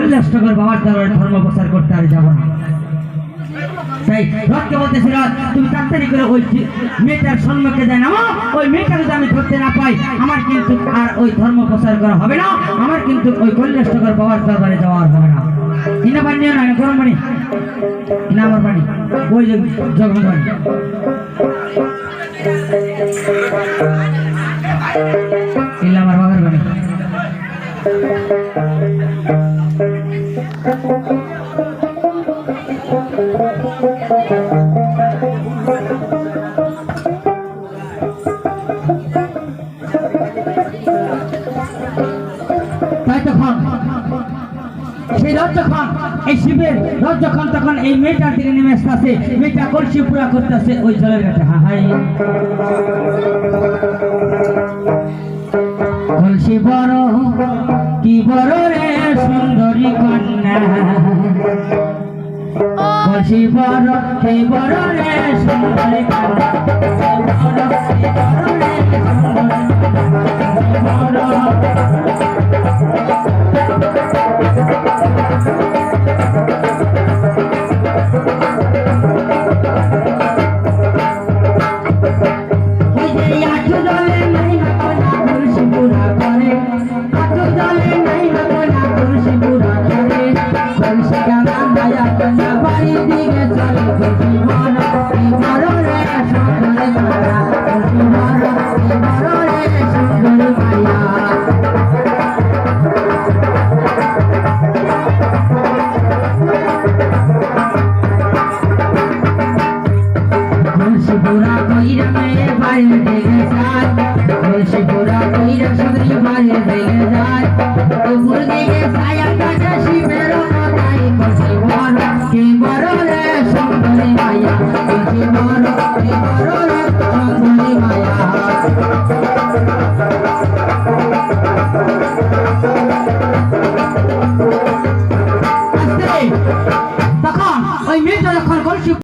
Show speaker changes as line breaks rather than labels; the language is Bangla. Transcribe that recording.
কল্যাণগর বাবার দরবারে ধর্ম প্রচার করতে আর যাব না। তাই রথকে বলতেছি, রথ তুমি তাড়াতাড়ি করে ওই মেয়েটার সম্মুখে যায় নামো। ওই মেয়েটা যদি আমি ধরতে না পাই আমার কিন্তু আর ওই ধর্ম প্রচার করা হবে না, আমার কিন্তু ওই কল্যাণগর বাবার দরবারে যাওয়া আর হবে না। ইনা পানি নিও না, গরম পানি ইনা, আমার পানি ওই যে জগন পানি। ইল্লা আমার বাবার পানি। এই শিবের রথ যখন তখন এই মেয়েটার দিকে নেমে আসতেছে, মেয়েটা কলসি পুরা করতেছে ওই জলের কাছে। হাই কলসি বড় কি বড় রে সুন্দরী কন্যা, কলসি বড় কি বড় রে সুন্দরী কন্যা, Bye.